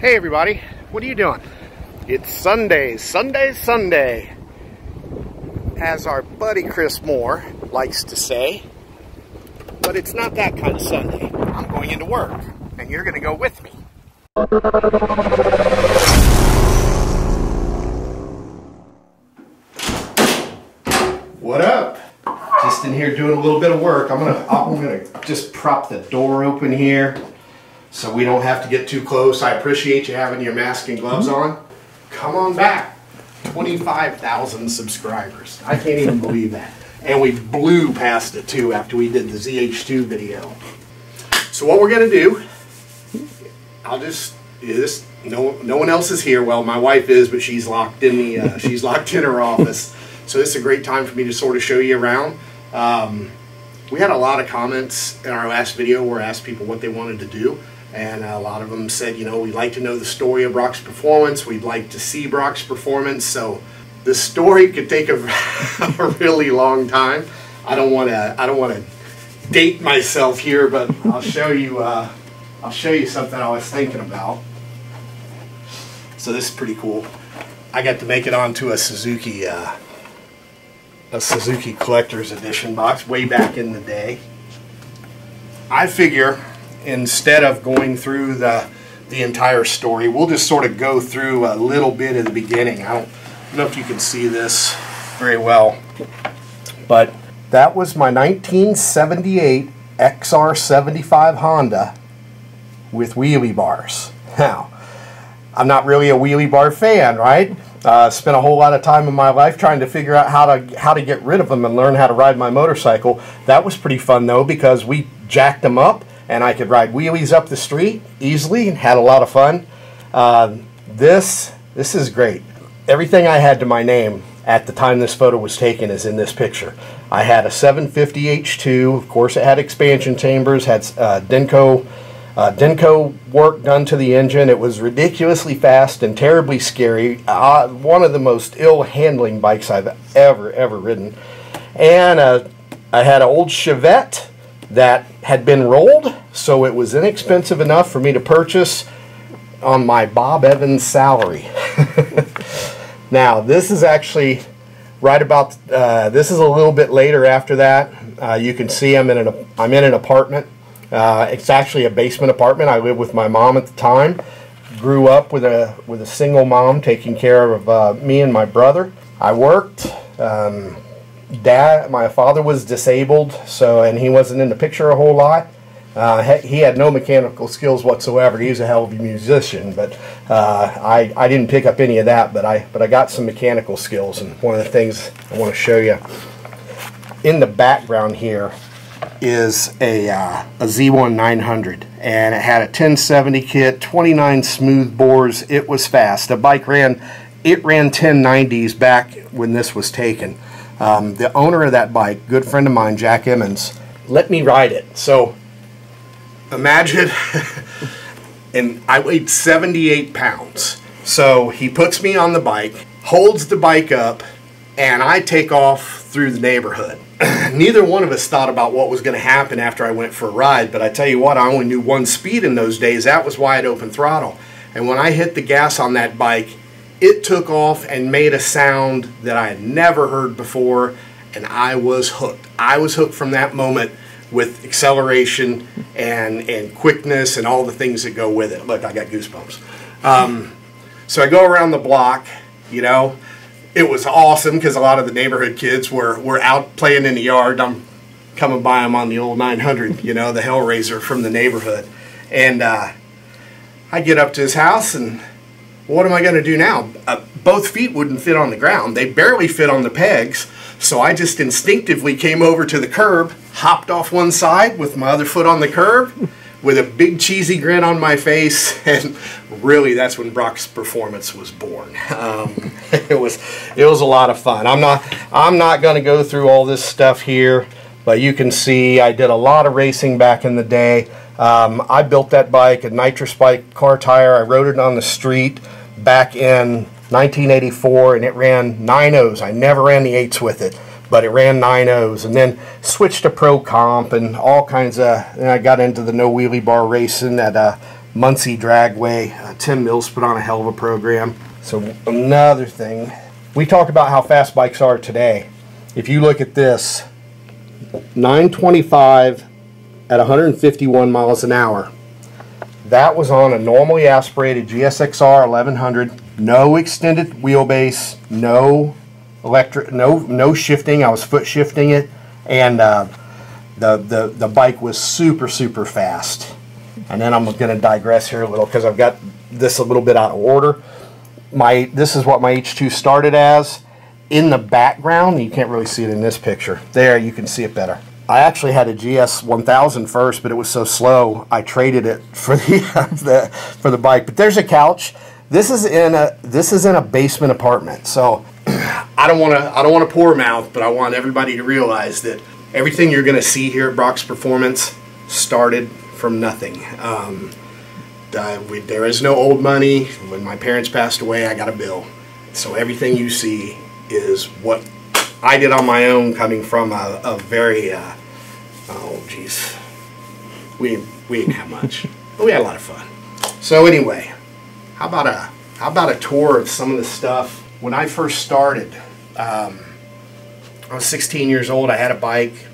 Hey everybody, what are you doing? It's Sunday, as our buddy Chris Moore likes to say. But it's not that kind of Sunday. I'm going into work, and you're going to go with me. What up? Just in here doing a little bit of work. I'm gonna just prop the door open here so we don't have to get too close. I appreciate you having your mask and gloves on. Come on back. 25,000 subscribers. I can't even believe that. And we blew past it too after we did the ZH2 video. So what we're gonna do, no one else is here. Well, my wife is, but she's locked in her office. So this is a great time for me to sort of show you around. We had a lot of comments in our last video where I asked people what they wanted to do. And a lot of them said, you know, we'd like to know the story of Brock's performance. We'd like to see Brock's performance. So the story could take a really long time. I don't want to date myself here, but I'll show you something I was thinking about. So this is pretty cool. I got to make it onto a Suzuki Collector's Edition box way back in the day. I figure instead of going through the entire story, we'll just sort of go through a little bit of the beginning. I don't know if you can see this very well, but that was my 1978 XR75 Honda with wheelie bars. Now, I'm not really a wheelie bar fan, right? Spent a whole lot of time in my life trying to figure out how to get rid of them and learn how to ride my motorcycle. That was pretty fun though, because we jacked them up and I could ride wheelies up the street easily and had a lot of fun. This is great. Everything I had to my name at the time this photo was taken is in this picture. I had a 750 H2. Of course, it had expansion chambers, had Denko work done to the engine. It was ridiculously fast and terribly scary. One of the most ill-handling bikes I've ever ridden. And I had an old Chevette that had been rolled, so it was inexpensive enough for me to purchase on my Bob Evans salary. Now, this is actually right about, this is a little bit later after that. You can see I'm in an apartment. It's actually a basement apartment. I lived with my mom at the time. Grew up with a single mom taking care of me and my brother. I worked. My father was disabled, and he wasn't in the picture a whole lot. He had no mechanical skills whatsoever. He was a hell of a musician, but I didn't pick up any of that. But I got some mechanical skills, and one of the things I want to show you in the background here is a Z1 900, and it had a 1070 kit, 29 smooth bores. It was fast. The bike ran 1090s back when this was taken. The owner of that bike, good friend of mine, Jack Emmons, let me ride it. So imagine, and I weighed 78 pounds. So he puts me on the bike, holds the bike up, and I take off through the neighborhood. Neither one of us thought about what was going to happen after I went for a ride, but I tell you what, I only knew one speed in those days. That was wide open throttle. And when I hit the gas on that bike, it took off and made a sound that I had never heard before, and I was hooked. I was hooked from that moment with acceleration and quickness and all the things that go with it. Look, I got goosebumps. So I go around the block, you know. It was awesome because a lot of the neighborhood kids were out playing in the yard. I'm coming by them on the old 900, you know, the Hellraiser from the neighborhood. And I get up to his house, and what am I going to do now? Both feet wouldn't fit on the ground. They barely fit on the pegs. So I just instinctively came over to the curb, hopped off one side with my other foot on the curb, with a big cheesy grin on my face, and really that's when Brock's performance was born. It was a lot of fun. I'm not going to go through all this stuff here, but you can see I did a lot of racing back in the day. I built that bike, a nitrous bike car tire. I rode it on the street back in 1984, and it ran 9.0s. I never ran the 8s with it, but it ran 9.0s, and then switched to Pro Comp and all kinds of, and I got into the no wheelie bar racing at Muncie Dragway. Tim Mills put on a hell of a program. So another thing, we talk about how fast bikes are today. If you look at this, 925 at 151 miles an hour. That was on a normally aspirated GSXR 1100. No extended wheelbase, no electric, no shifting. I was foot shifting it, and the bike was super fast. And then I'm going to digress here a little because I've got this a little bit out of order. This is what my H2 started as. In the background, you can't really see it in this picture. There, you can see it better. I actually had a GS 1000 first, but it was so slow I traded it for the bike. But there's a couch. This is in a basement apartment. So I don't want to pour mouth, but I want everybody to realize that everything you're going to see here at Brock's Performance started from nothing. There is no old money. When my parents passed away, I got a bill. So everything you see is what I did on my own, coming from a very, oh geez, we didn't have much, but we had a lot of fun. So anyway, how about a tour of some of the stuff? When I first started, I was 16 years old. I had a bike,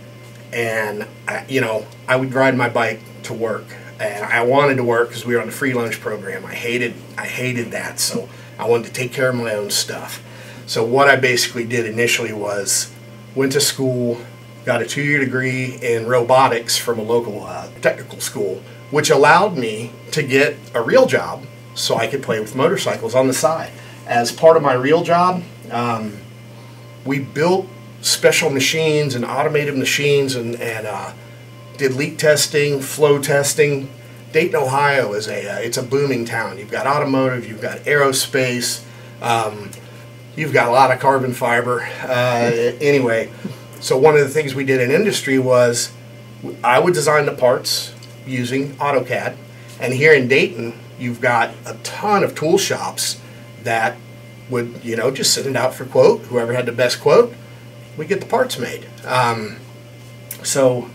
and I would ride my bike to work, and I wanted to work because we were on the free lunch program. I hated that, so I wanted to take care of my own stuff. So what I basically did initially was went to school, got a 2-year degree in robotics from a local technical school, which allowed me to get a real job so I could play with motorcycles on the side. As part of my real job, we built special machines and automated machines and did leak testing, flow testing. Dayton, Ohio is it's a booming town. You've got automotive, you've got aerospace, you've got a lot of carbon fiber. Anyway, so one of the things we did in industry was I would design the parts using AutoCAD. And here in Dayton, you've got a ton of tool shops that would, just send it out for quote. Whoever had the best quote, we get the parts made. So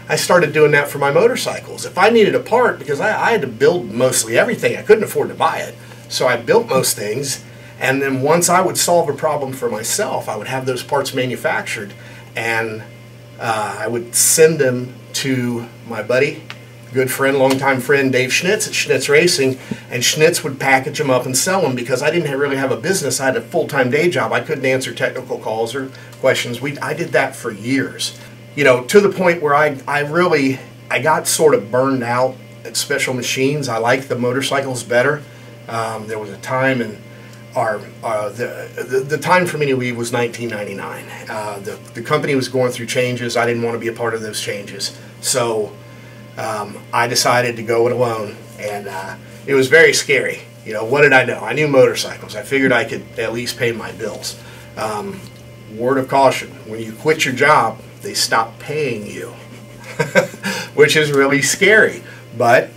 I started doing that for my motorcycles. If I needed a part, because I had to build mostly everything, I couldn't afford to buy it. So I built most things. And then once I would solve a problem for myself, I would have those parts manufactured, and I would send them to my buddy, good friend, longtime friend, Dave Schnitz at Schnitz Racing, and Schnitz would package them up and sell them because I didn't really have a business. I had a full-time day job. I couldn't answer technical calls or questions. I did that for years, to the point where I got sort of burned out at special machines. I liked the motorcycles better. There was a time in the time for me to leave was 1999. The company was going through changes. I didn't want to be a part of those changes. So I decided to go it alone, and it was very scary. What did I know? I knew motorcycles. I figured I could at least pay my bills. Word of caution, when you quit your job, they stop paying you, which is really scary. But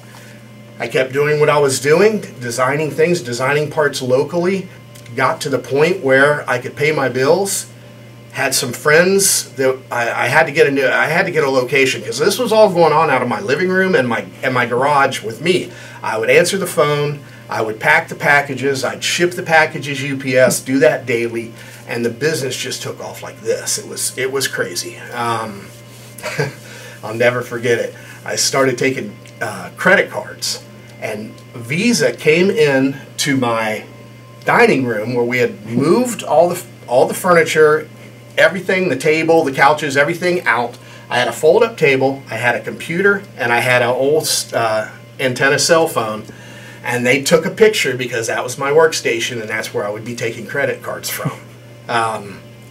I kept doing what I was doing, designing things, designing parts locally, got to the point where I could pay my bills, had some friends that I had to get a location, because this was all going on out of my living room and my garage with me. I would answer the phone, I would pack the packages, I'd ship the packages UPS, do that daily, and the business just took off like this. It was crazy. I'll never forget it. I started taking credit cards. And Visa came in to my dining room where we had moved all the furniture, everything, the table, the couches, everything out. I had a fold-up table, I had a computer, and I had an old antenna cell phone. And they took a picture because that was my workstation, and that's where I would be taking credit cards from.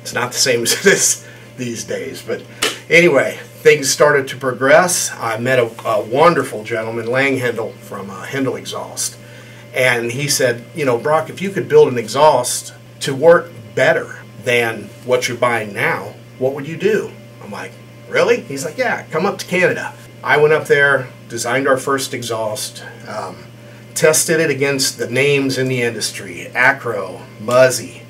It's not the same as this these days, but anyway. Things started to progress. I met a wonderful gentleman, Lang Hindle, from Hindle Exhaust. And he said, Brock, if you could build an exhaust to work better than what you're buying now, what would you do? I'm like, really? He's like, yeah, come up to Canada. I went up there, designed our first exhaust, tested it against the names in the industry, Acro, Muzzy,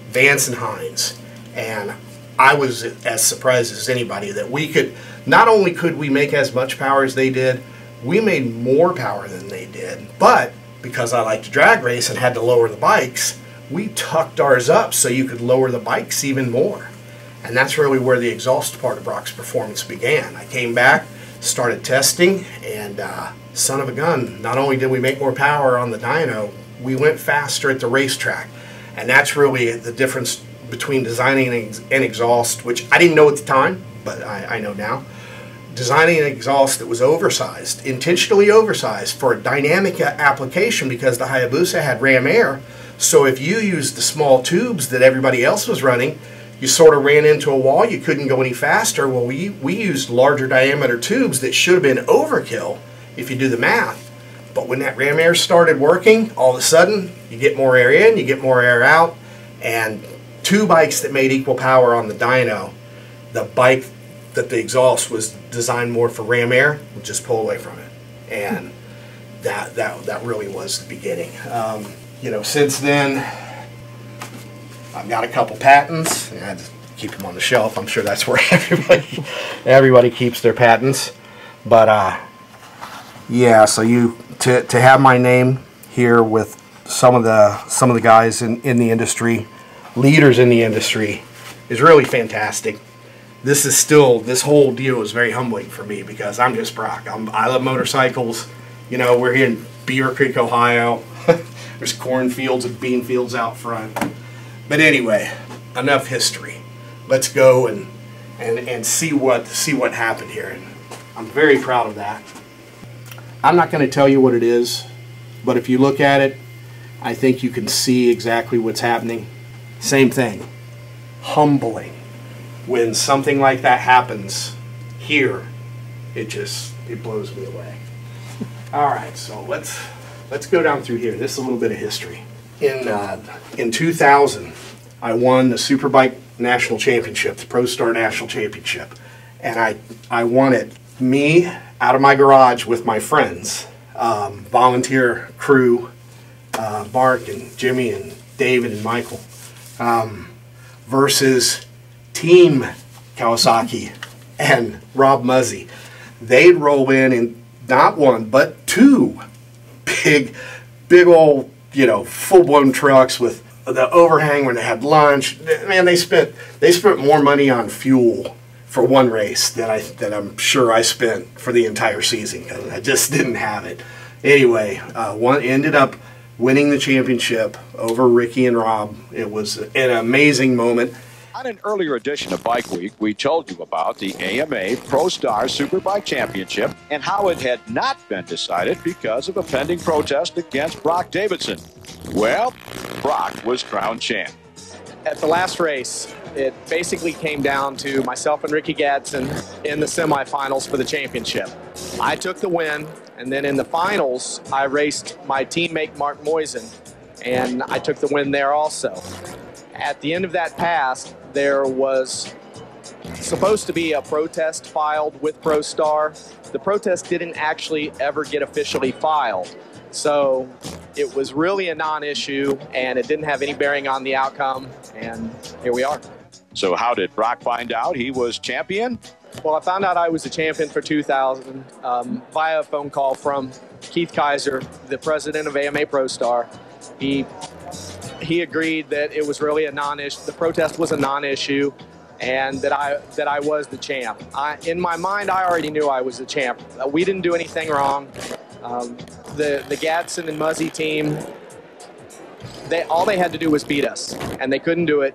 Vance and Hines, and I was as surprised as anybody that we could, not only could we make as much power as they did, we made more power than they did. But because I like to drag race and had to lower the bikes, we tucked ours up so you could lower the bikes even more. And that's really where the exhaust part of Brock's performance began. I came back, started testing, and son of a gun, not only did we make more power on the dyno, we went faster at the racetrack. And that's really the difference between designing an exhaust, which I didn't know at the time, but I know now. Designing an exhaust that was oversized, intentionally oversized for a dynamic application, because the Hayabusa had ram air. So if you used the small tubes that everybody else was running, you sort of ran into a wall, you couldn't go any faster. Well, we used larger diameter tubes that should have been overkill if you do the math. But when that ram air started working, all of a sudden you get more air in, you get more air out, and two bikes that made equal power on the dyno, the bike that the exhaust was designed more for ram air would just pull away from it. And that really was the beginning. You know, since then, I've got a couple patents. I had to keep them on the shelf. I'm sure that's where everybody keeps their patents. But yeah, so to have my name here with some of the guys in the industry, leaders in the industry, is really fantastic. This whole deal is very humbling for me, because I'm just Brock. I love motorcycles. You know, we're here in Beaver Creek, Ohio. There's cornfields and bean fields out front. But anyway, enough history. Let's go and see what happened here. And I'm very proud of that. I'm not going to tell you what it is, but if you look at it, I think you can see exactly what's happening. Same thing. Humbling. When something like that happens here, it blows me away. All right, so let's go down through here. This is a little bit of history. In 2000, I won the Superbike National Championship, the ProStar National Championship, and I won it me out of my garage with my friends, volunteer crew, Mark and Jimmy and David and Michael, versus Team Kawasaki and Rob Muzzy. They'd roll in not one but two big old, you know, full-blown trucks with the overhang when they had lunch. Man, they spent more money on fuel for one race than I'm sure I spent for the entire season, because I just didn't have it. Anyway, one ended up winning the championship over Ricky and Rob. It was an amazing moment. On an earlier edition of Bike Week, we told you about the AMA ProStar Superbike Championship and how it had not been decided because of a pending protest against Brock Davidson. Well, Brock was crowned champ. At the last race, it basically came down to myself and Ricky Gadsden in the semifinals for the championship. I took the win, and then in the finals, I raced my teammate Mark Moisen, and I took the win there also. At the end of that pass, there was supposed to be a protest filed with ProStar. The protest didn't actually ever get officially filed. So it was really a non-issue, and it didn't have any bearing on the outcome, and here we are. So how did Brock find out he was champion? Well, I found out I was the champion for 2000 via a phone call from Keith Kaiser, the president of AMA ProStar. He agreed that it was really a non-issue. The protest was a non-issue, and that I was the champ. In my mind, I already knew I was the champ. We didn't do anything wrong. The Gadsden and Muzzy team, all they had to do was beat us, and they couldn't do it.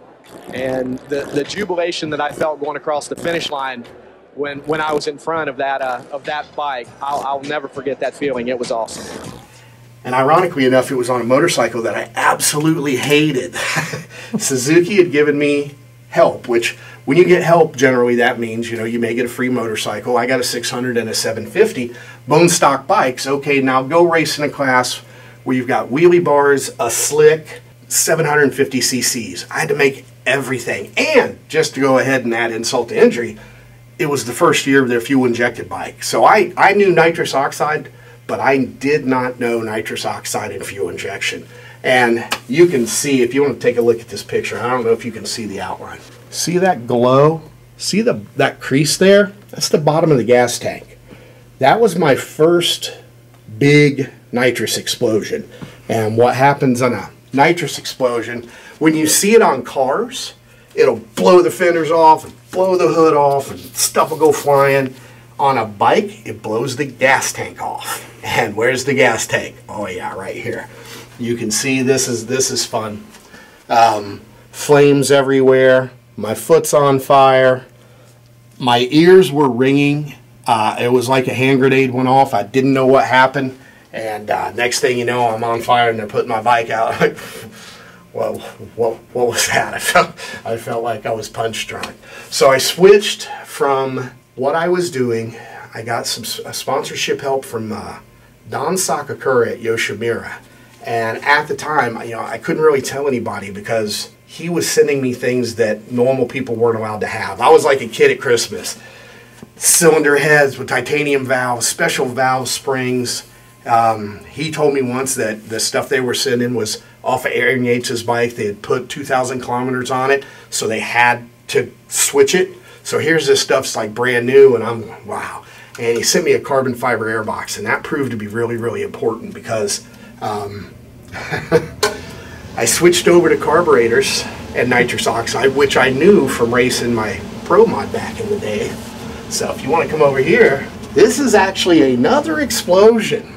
And the jubilation that I felt going across the finish line when I was in front of that bike, I'll never forget that feeling. It was awesome. And ironically enough, it was on a motorcycle that I absolutely hated. Suzuki had given me help, which when you get help, generally that means, you know, you may get a free motorcycle. I got a 600 and a 750, bone stock bikes. Okay, now go race in a class where you've got wheelie bars, a slick, 750 cc's. I had to make everything. And just to go ahead and add insult to injury, it was the first year of their fuel injected bike. So I knew nitrous oxide, but I did not know nitrous oxide and fuel injection. And you can see, if you want to take a look at this picture, I don't know if you can see the outline. See that glow? See that crease there? That's the bottom of the gas tank. That was my first big nitrous explosion. And what happens on a nitrous explosion, when you see it on cars, it'll blow the fenders off and blow the hood off and stuff will go flying. On a bike, it blows the gas tank off. And where's the gas tank? Oh yeah, right here. You can see this is fun. Flames everywhere. My foot's on fire. My ears were ringing. It was like a hand grenade went off. I didn't know what happened. And next thing you know, I'm on fire and they're putting my bike out. Well, what was that? I felt like I was punch drunk. So I switched from what I was doing. I got some sponsorship help from Don Sakakura at Yoshimura. And at the time, I couldn't really tell anybody because he was sending me things that normal people weren't allowed to have. I was like a kid at Christmas. Cylinder heads with titanium valves, special valve springs. He told me once that the stuff they were sending was off of Aaron Yates' bike. They had put 2,000 kilometers on it, so they had to switch it. So here's this stuff's like brand new, and I'm like, wow. And he sent me a carbon fiber air box, and that proved to be really, really important because I switched over to carburetors and nitrous oxide, which I knew from racing my Pro Mod back in the day. So if you want to come over here, this is actually another explosion.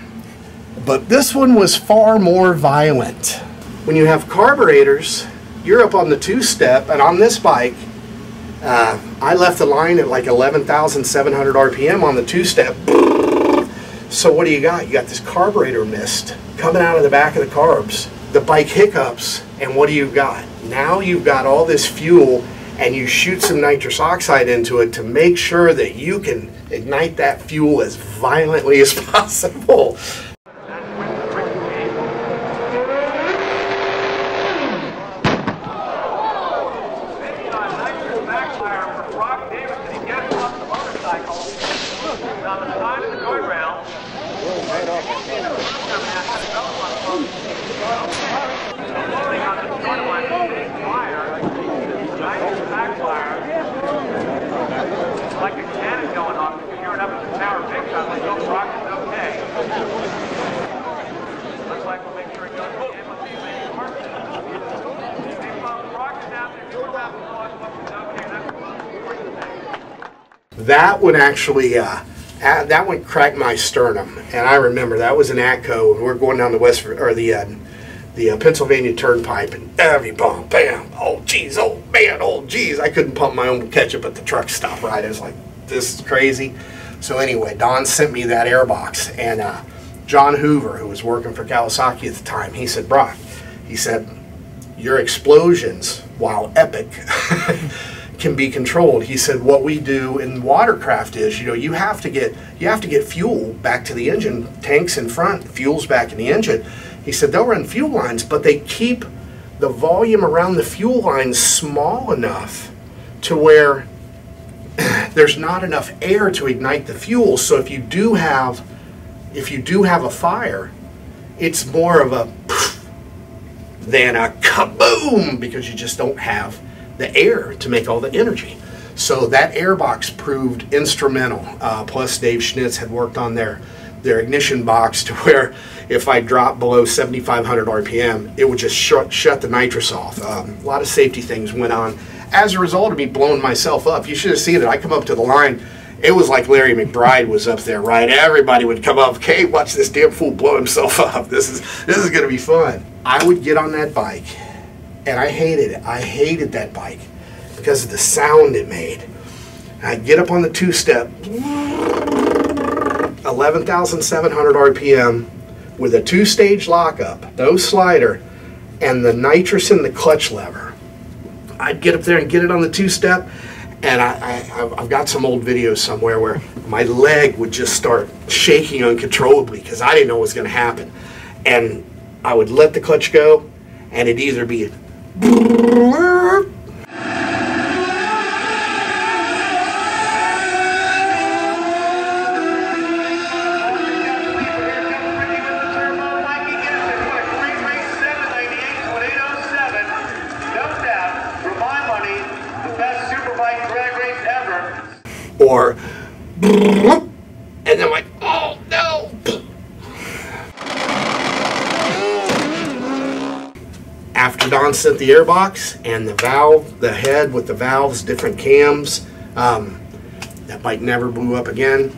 But this one was far more violent. When you have carburetors, you're up on the two-step, and on this bike, I left the line at like 11,700 RPM on the two-step. So what do you got? You got this carburetor mist coming out of the back of the carbs. The bike hiccups, and what do you got? Now you've got all this fuel, and you shoot some nitrous oxide into it to make sure that you can ignite that fuel as violently as possible. Like a cannon going off, if you're up in the tower big time, like, oh, Brock is okay. Looks like we'll make sure it goes in with the main mark. Hey, folks, Brock is out there, if you're about to watch, looks okay, that's what you think. That one actually, that one cracked my sternum, and I remember that was in Atco, and we're going down the the Pennsylvania Turnpike, and every bump, bam, oh geez, oh man, oh geez, I couldn't pump my own ketchup at the truck stop, right? I was like, this is crazy. So anyway, Don sent me that airbox, and John Hoover, who was working for Kawasaki at the time, he said, Brock, he said, your explosions, while epic, can be controlled. He said, what we do in watercraft is, you have to get fuel back to the engine, tanks in front, fuel's back in the engine. He said they'll run fuel lines, but they keep the volume around the fuel lines small enough to where there's not enough air to ignite the fuel. So if you do have a fire, it's more of a than a kaboom, because you just don't have the air to make all the energy. So that airbox proved instrumental. Plus Dave Schnitz had worked on their ignition box to where if I dropped below 7,500 RPM, it would just shut the nitrous off. A lot of safety things went on as a result of me blowing myself up. You should have seen it. I come up to the line. It was like Larry McBride was up there, right? Everybody would come up, okay, watch this damn fool blow himself up. This is going to be fun. I would get on that bike, and I hated it. I hated that bike because of the sound it made. I'd get up on the two-step, 11,700 RPM with a two-stage lockup, no slider, and the nitrous in the clutch lever. I'd get up there and get it on the two-step, and I've got some old videos somewhere where my leg would just start shaking uncontrollably because I didn't know what was going to happen. And I would let the clutch go, and it'd either be or and then like after Don sent the airbox and the valve, the head with the valves, different cams, that bike never blew up again.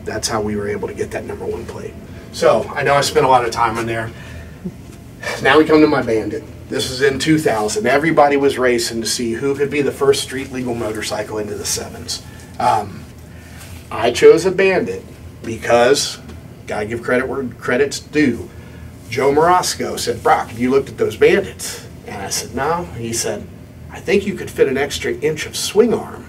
That's how we were able to get that #1 plate. So I know I spent a lot of time on there. Now we come to my Bandit. This is in 2000. Everybody was racing to see who could be the first street legal motorcycle into the 7s. I chose a Bandit because, gotta give credit where credit's due. Joe Morosco said, "Brock, have you looked at those Bandits?" And I said, "No." He said, "I think you could fit an extra inch of swing arm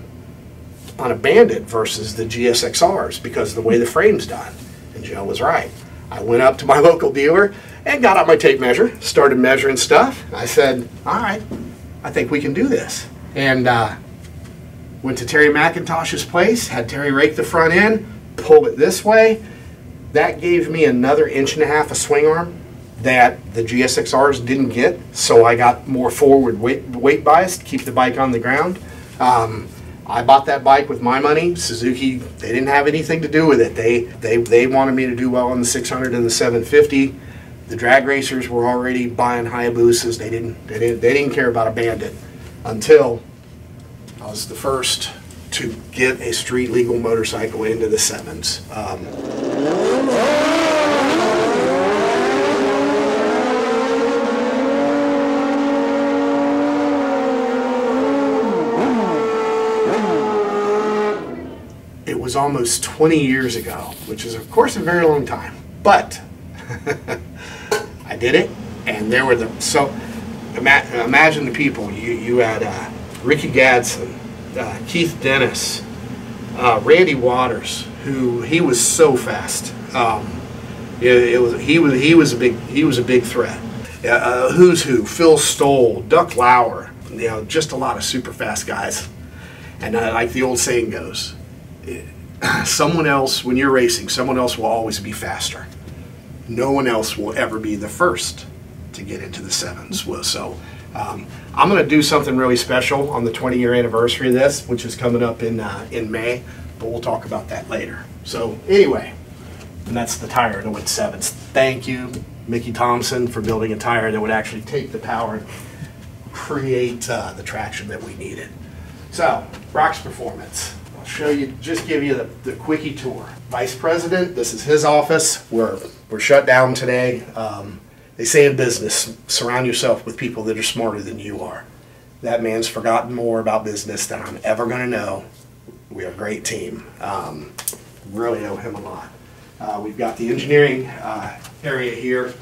on a Bandit versus the GSXRs because of the way the frame's done." And Joe was right. I went up to my local dealer and got out my tape measure, started measuring stuff. I said, "All right, I think we can do this." And went to Terry McIntosh's place, had Terry rake the front end, pull it this way. That gave me another 1.5 inches of swing arm that the GSXRs didn't get, so I got more forward weight bias to keep the bike on the ground. I bought that bike with my money. Suzuki, they didn't have anything to do with it. They wanted me to do well on the 600 and the 750. The drag racers were already buying Hayabusas. They didn't care about a Bandit until I was the first to get a street legal motorcycle into the 7s. It was almost 20 years ago, which is of course a very long time, but I did it, and there were imagine the people. You had Ricky Gadsden, Keith Dennis, Randy Waters, who he was so fast. He was a big threat. Who's who? Phil Stoll, Duck Lauer. Just a lot of super fast guys. And like the old saying goes, someone else, when you're racing, someone else will always be faster. No one else will ever be the first to get into the 7s. So I'm going to do something really special on the 20-year anniversary of this, which is coming up in May, but we'll talk about that later. So anyway, and that's the tire to win 7s. Thank you, Mickey Thompson, for building a tire that would actually take the power and create the traction that we needed. So, Brock's Performance. I'll show you, just give you the quickie tour. Vice President, this is his office. We're shut down today. They say in business, surround yourself with people that are smarter than you are. That man's forgotten more about business than I'm ever going to know. We are a great team. Really owe him a lot. We've got the engineering area here.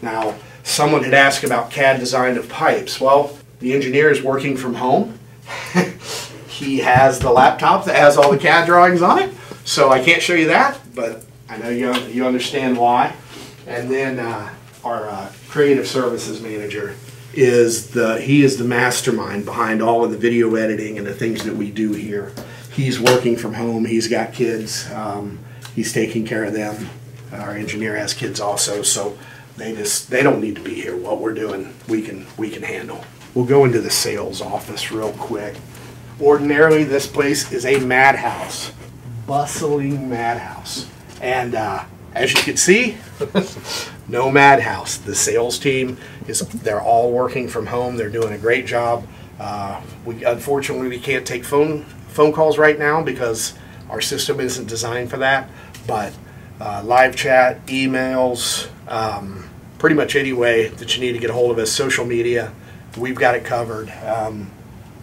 Now, someone had asked about CAD design of pipes. Well, the engineer is working from home. He has the laptop that has all the CAD drawings on it, so I can't show you that, but I know you understand why. And then our creative services manager is the mastermind behind all of the video editing and the things that we do here. He's working from home. He's got kids. He's taking care of them. Our engineer has kids also, so they don't need to be here. What we're doing, we can handle. We'll go into the sales office real quick. Ordinarily, this place is a madhouse, bustling madhouse. And as you can see, no madhouse. The sales team they're all working from home. They're doing a great job. Unfortunately, we can't take phone calls right now because our system isn't designed for that. But live chat, emails, pretty much any way that you need to get a hold of us, social media, we've got it covered.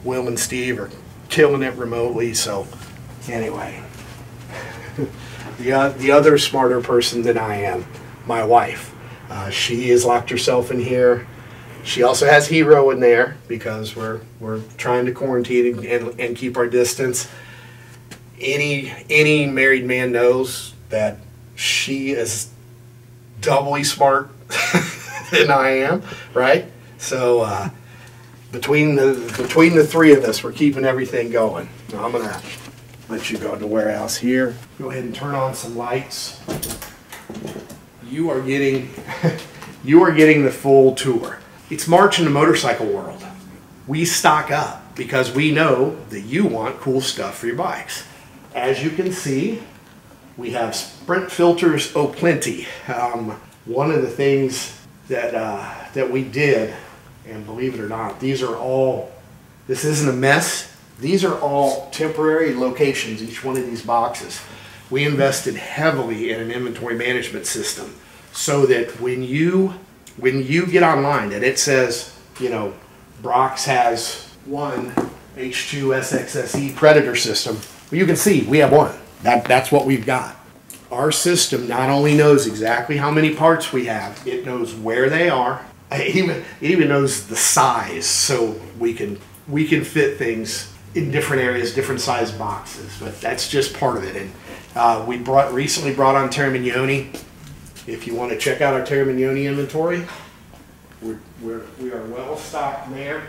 Will and Steve are killing it remotely. So anyway, the other smarter person than I am, my wife. She has locked herself in here. She also has Hero in there because we're trying to quarantine and keep our distance. Any married man knows that she is doubly smart than I am, right? So between the three of us, we're keeping everything going. Now I'm gonna let you go to the warehouse here. Go ahead and turn on some lights. You are getting the full tour. It's March in the motorcycle world. We stock up because we know that you want cool stuff for your bikes. As you can see, we have sprint filters plenty. One of the things that we did And believe it or not, these are all, this isn't a mess. These are all temporary locations, each one of these boxes. We invested heavily in an inventory management system so that when you get online and it says, you know, Brock's has one H2 SXSE Predator system, well, you can see we have one. That's what we've got. Our system not only knows exactly how many parts we have, it knows where they are. It even knows the size, so we can fit things in different areas, different size boxes. But that's just part of it. And we recently brought on Terminioni. If you want to check out our Terminioni inventory, we are well stocked there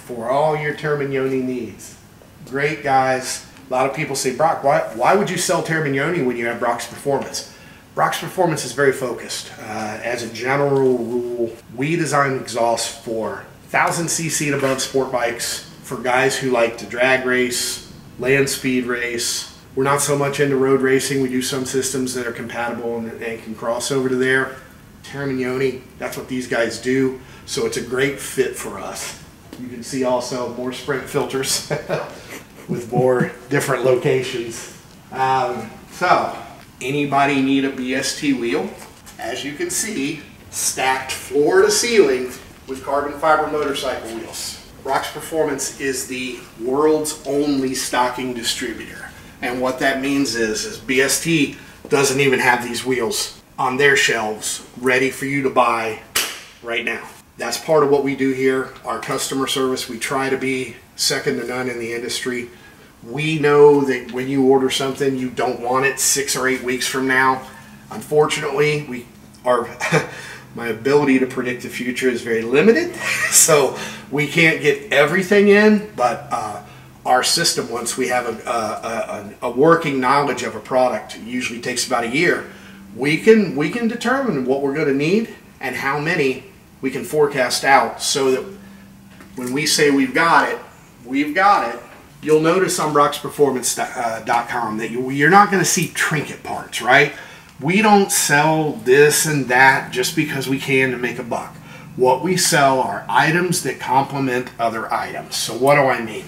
for all your Terminioni needs. Great guys. A lot of people say, Brock, why would you sell Terminioni when you have Brock's Performance? Brock's Performance is very focused. As a general rule, we design exhausts for 1,000cc and above sport bikes, for guys who like to drag race, land speed race. We're not so much into road racing. We do some systems that are compatible and can cross over to there. Terminioni, that's what these guys do. So it's a great fit for us. You can see also more Sprint filters with more different locations. So, anybody need a BST wheel? As you can see, stacked floor to ceiling with carbon fiber motorcycle wheels. Brock's Performance is the world's only stocking distributor. And what that means is BST doesn't even have these wheels on their shelves ready for you to buy right now. That's part of what we do here. Our customer service, we try to be second to none in the industry. We know that when you order something, you don't want it 6 or 8 weeks from now. Unfortunately, my ability to predict the future is very limited, so we can't get everything in, but our system, once we have a working knowledge of a product, it usually takes about a year, we can determine what we're going to need and how many we can forecast out, so that when we say we've got it, we've got it. You'll notice on brocksperformance.com that you're not going to see trinket parts, right? We don't sell this and that just because we can to make a buck. What we sell are items that complement other items. So what do I mean?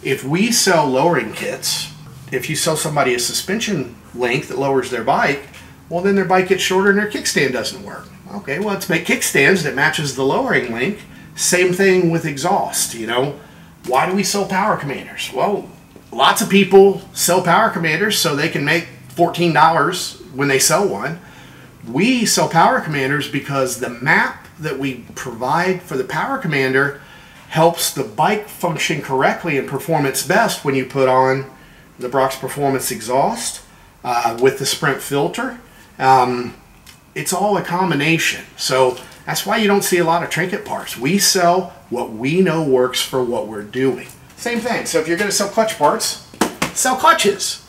If we sell lowering kits, if you sell somebody a suspension link that lowers their bike, well, then their bike gets shorter and their kickstand doesn't work. Okay, well, let's make kickstands that matches the lowering link. Same thing with exhaust, you know. Why do we sell Power Commanders? Well, lots of people sell Power Commanders so they can make $14 when they sell one. We sell Power Commanders because the map that we provide for the Power Commander helps the bike function correctly and perform its best when you put on the Brock's Performance exhaust with the Sprint filter. It's all a combination. So that's why you don't see a lot of trinket parts. We sell what we know works for what we're doing. Same thing. So if you're going to sell clutch parts, sell clutches.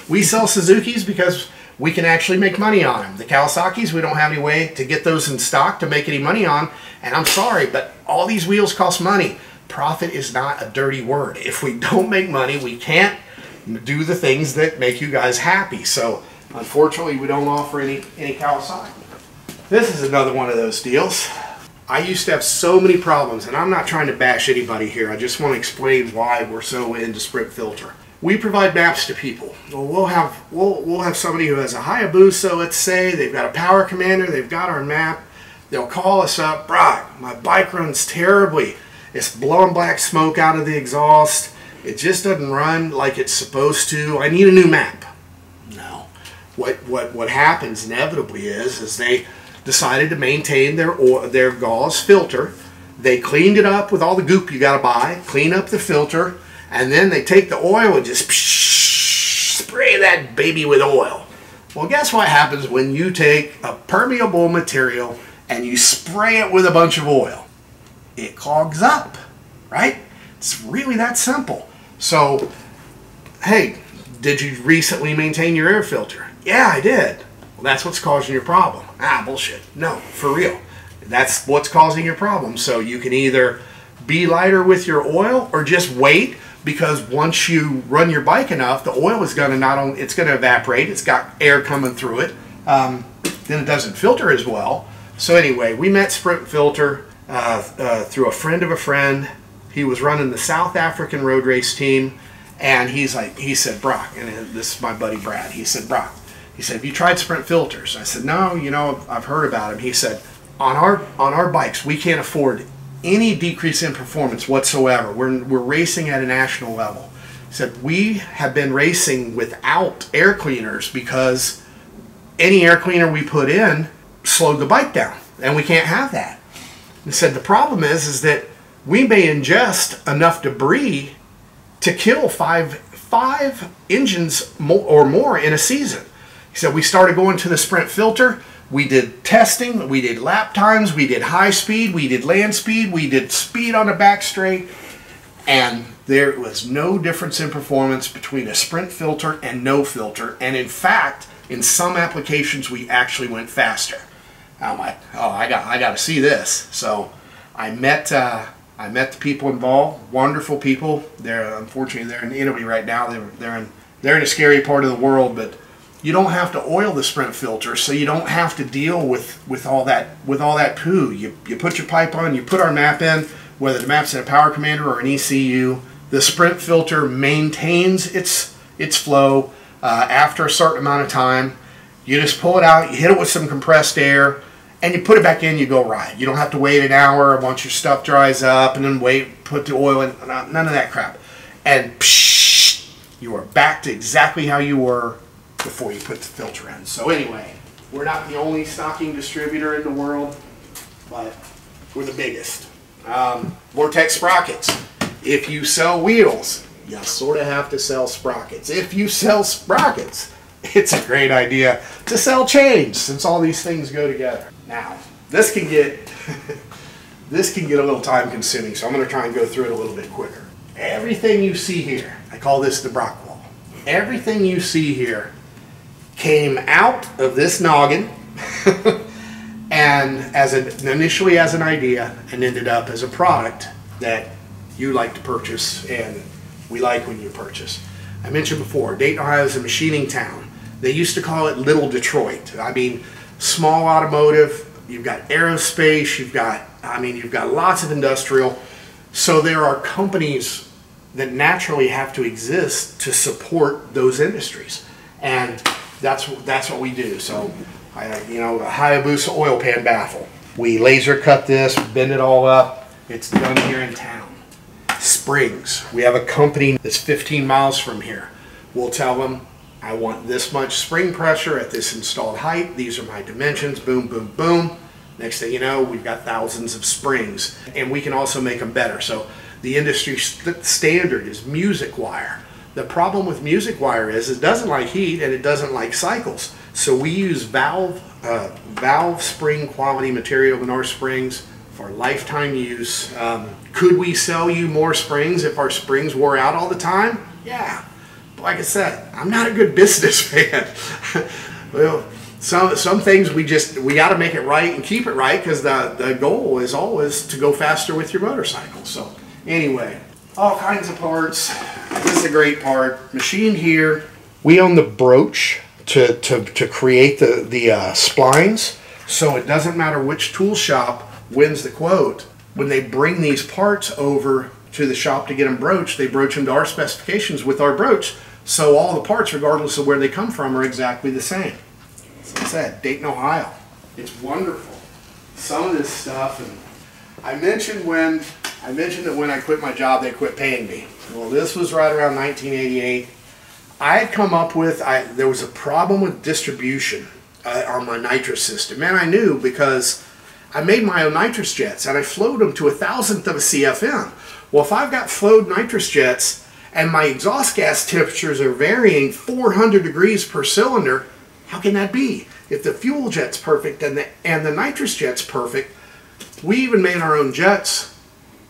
We sell Suzuki's because we can actually make money on them. The Kawasaki's, we don't have any way to get those in stock to make any money on. And I'm sorry, but all these wheels cost money. Profit is not a dirty word. If we don't make money, we can't do the things that make you guys happy. So unfortunately, we don't offer any Kawasaki. This is another one of those deals. I used to have so many problems, and I'm not trying to bash anybody here. I just want to explain why we're so into Sprint filter. We provide maps to people. Well, we'll have somebody who has a Hayabusa, let's say, they've got a Power Commander, they've got our map. They'll call us up, Brock, my bike runs terribly. It's blowing black smoke out of the exhaust. It just doesn't run like it's supposed to. I need a new map. No. What happens inevitably is they decided to maintain their gauze filter. They cleaned it up with all the goop you got to buy, clean up the filter, and then they take the oil and just spray that baby with oil. Well, guess what happens when you take a permeable material and you spray it with a bunch of oil? It clogs up, right? It's really that simple. So, hey, did you recently maintain your air filter? Yeah, I did. Well, that's what's causing your problem. Ah, bullshit. No, for real. That's what's causing your problem. So you can either be lighter with your oil or just wait, because once you run your bike enough, the oil is going to it's going to evaporate. It's got air coming through it. Then it doesn't filter as well. So anyway, we met Sprint Filter. through a friend of a friend. He was running the South African road race team, and he said, Brock, and this is my buddy Brad. He said, Brock, he said, have you tried sprint filters? I said, no, you know, I've heard about them. He said, on our bikes, we can't afford any decrease in performance whatsoever. We're racing at a national level. He said, we have been racing without air cleaners because any air cleaner we put in slowed the bike down, and we can't have that. He said, the problem is that we may ingest enough debris to kill five engines or more in a season. He said, we started going to the sprint filter. We did testing, we did lap times, we did high speed, we did land speed, we did speed on the back straight, and there was no difference in performance between a sprint filter and no filter. And in fact, in some applications, we actually went faster. I'm like, oh, I got to see this. So I met the people involved, wonderful people. Unfortunately, they're in Italy right now. They're in a scary part of the world, but you don't have to oil the sprint filter, so you don't have to deal with all that poo. You put your pipe on, you put our map in, whether the map's in a Power Commander or an ECU. The sprint filter maintains its flow after a certain amount of time. You just pull it out, you hit it with some compressed air, and you put it back in, you go ride. You don't have to wait an hour once your stuff dries up and then wait, put the oil in, none of that crap. And psh, you are back to exactly how you were before you put the filter in. So anyway, we're not the only stocking distributor in the world, but we're the biggest. Vortex sprockets. If you sell wheels, you sort of have to sell sprockets. If you sell sprockets, it's a great idea to sell chains, since all these things go together. Now, this can get a little time consuming, so I'm going to try and go through it a little bit quicker. Everything you see here, I call this the Brock wall. Everything you see here came out of this noggin and initially as an idea, and ended up as a product that you like to purchase, and we like when you purchase. I mentioned before, Dayton, Ohio is a machining town. They used to call it Little Detroit. I mean, small automotive, you've got aerospace, you've got lots of industrial. So there are companies that naturally have to exist to support those industries. And that's what we do. So, a Hayabusa oil pan baffle. We laser cut this, bend it all up. It's done here in town. Springs. We have a company that's 15 miles from here. We'll tell them, I want this much spring pressure at this installed height. These are my dimensions. Boom, boom, boom. Next thing you know, we've got thousands of springs. And we can also make them better. So the industry standard is music wire. The problem with music wire is it doesn't like heat and it doesn't like cycles. So we use valve spring quality material in our springs for lifetime use. Could we sell you more springs if our springs wore out all the time? Yeah. But like I said, I'm not a good businessman. Well, some things we got to make it right and keep it right, because the goal is always to go faster with your motorcycle. So anyway, all kinds of parts. This is a great part. Machined here. We own the broach to create the splines, so it doesn't matter which tool shop wins the quote. When they bring these parts over to the shop to get them broached, they broach them to our specifications with our broach, so all the parts, regardless of where they come from, are exactly the same. As I said, Dayton, Ohio. It's wonderful. Some of this stuff, and I mentioned that when I quit my job, they quit paying me. Well, this was right around 1988. I had come up with, there was a problem with distribution on my nitrous system. And I knew, because I made my own nitrous jets and I flowed them to 1,000th of a CFM. Well, if I've got flowed nitrous jets and my exhaust gas temperatures are varying 400 degrees per cylinder, how can that be? If the fuel jet's perfect and the nitrous jet's perfect, we even made our own jets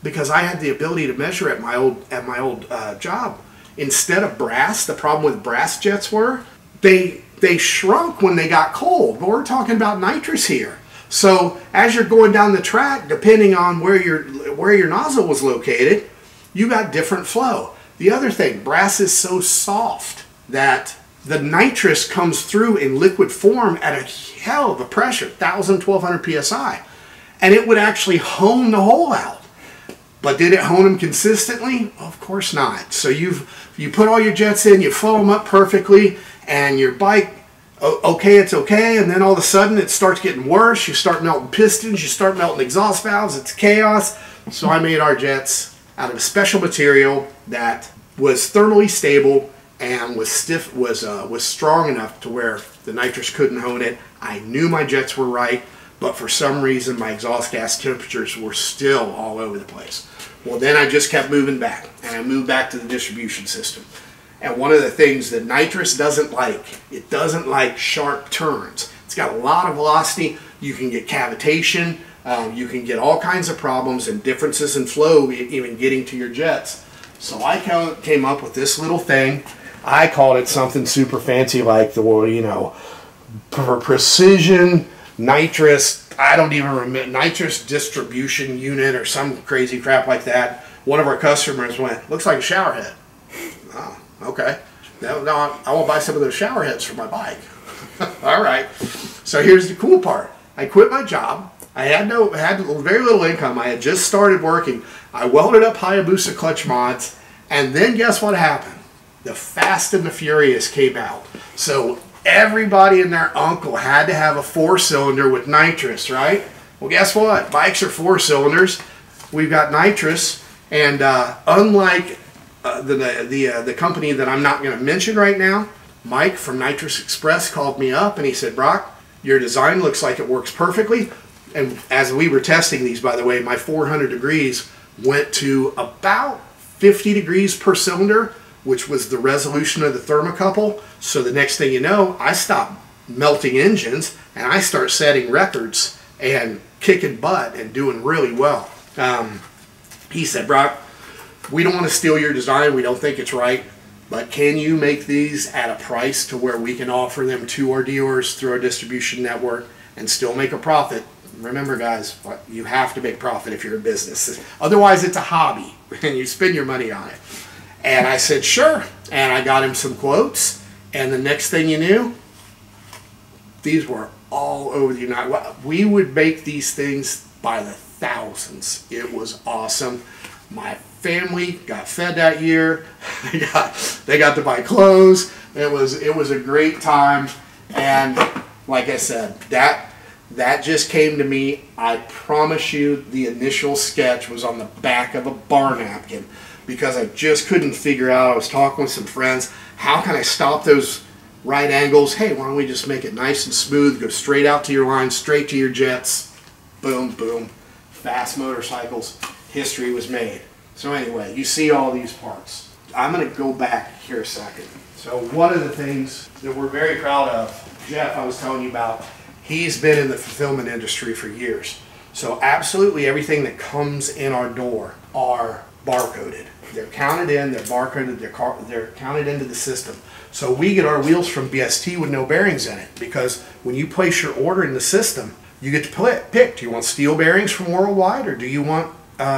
because I had the ability to measure at my old job. Instead of brass, the problem with brass jets were they shrunk when they got cold. But we're talking about nitrous here. So as you're going down the track, depending on where your nozzle was located, you got different flow. The other thing, brass is so soft that the nitrous comes through in liquid form at a hell of a pressure, 1,000, 1,200 psi. and it would actually hone the hole out. But did it hone them consistently? Of course not. So you put all your jets in, you flow them up perfectly, and your bike, okay, it's okay, and then all of a sudden it starts getting worse. You start melting pistons, you start melting exhaust valves, it's chaos. So I made our jets out of a special material that was thermally stable and was stiff, was strong enough to where the nitrous couldn't hone it. I knew my jets were right, but for some reason my exhaust gas temperatures were still all over the place. Well, then I just kept moving back, and I moved back to the distribution system. And one of the things that nitrous doesn't like, it doesn't like sharp turns. It's got a lot of velocity. You can get cavitation. You can get all kinds of problems and differences in flow even getting to your jets. So I came up with this little thing. I called it something super fancy like the, you know, precision nitrous, I don't even remember, nitrous distribution unit or some crazy crap like that. One of our customers went, looks like a shower head. Oh, okay. Now I want to buy some of those shower heads for my bike. All right. So here's the cool part. I quit my job. I had very little income. I had just started working. I welded up Hayabusa clutch mods, and then guess what happened? The Fast and the Furious came out. So everybody and their uncle had to have a 4-cylinder with nitrous, right? Well, guess what? Bikes are 4 cylinders. We've got nitrous, and unlike the company that I'm not going to mention right now, Mike from Nitrous Express called me up and he said, Brock, your design looks like it works perfectly. And as we were testing these, by the way, my 400 degrees went to about 50 degrees per cylinder, which was the resolution of the thermocouple. So the next thing you know, I stopped melting engines and I start setting records and kicking butt and doing really well. He said, Brock, we don't want to steal your design. We don't think it's right. But can you make these at a price to where we can offer them to our dealers through our distribution network and still make a profit? Remember, guys, you have to make profit if you're in business. Otherwise, it's a hobby and you spend your money on it. And I said, sure. And I got him some quotes. And the next thing you knew, these were all over the United States. We would make these things by the thousands. It was awesome. My family got fed that year. They got to buy clothes. It was a great time. And like I said, that just came to me. I promise you, the initial sketch was on the back of a bar napkin, because I just couldn't figure out. I was talking with some friends, how can I stop those right angles? Hey, why don't we just make it nice and smooth, go straight out to your line, straight to your jets, boom, boom. Fast motorcycles, history was made. So anyway, you see all these parts. I'm going to go back here a second. So one of the things that we're very proud of, Jeff, I was telling you about, he's been in the fulfillment industry for years. So absolutely everything that comes in our door are barcoded. They're counted in, they're barcoded, they're counted into the system. So we get our wheels from BST with no bearings in it, because when you place your order in the system, you get to pick, do you want steel bearings from Worldwide or do you want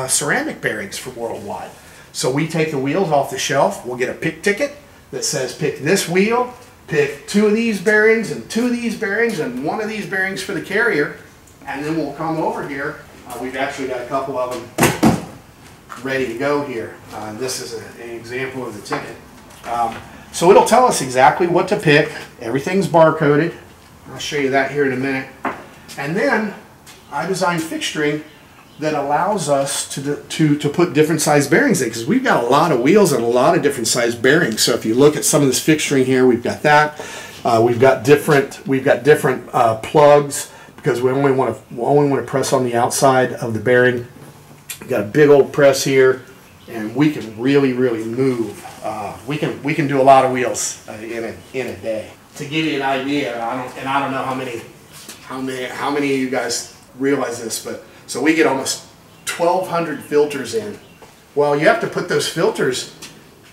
ceramic bearings from Worldwide? So we take the wheels off the shelf, we'll get a pick ticket that says pick this wheel, pick 2 of these bearings and 2 of these bearings and 1 of these bearings for the carrier, and then we'll come over here. We've actually got a couple of them ready to go here. This is an example of the ticket. So it'll tell us exactly what to pick. Everything's barcoded. I'll show you that here in a minute. And then I designed fixturing that allows us to put different size bearings in, because we've got a lot of wheels and a lot of different size bearings. So if you look at some of this fixturing here, we've got that. We've got different plugs, because we only want to press on the outside of the bearing. We've got a big old press here, and we can really move. We can do a lot of wheels in a day. To give you an idea, I don't know how many of you guys realize this, but so we get almost 1,200 filters in. Well, you have to put those filters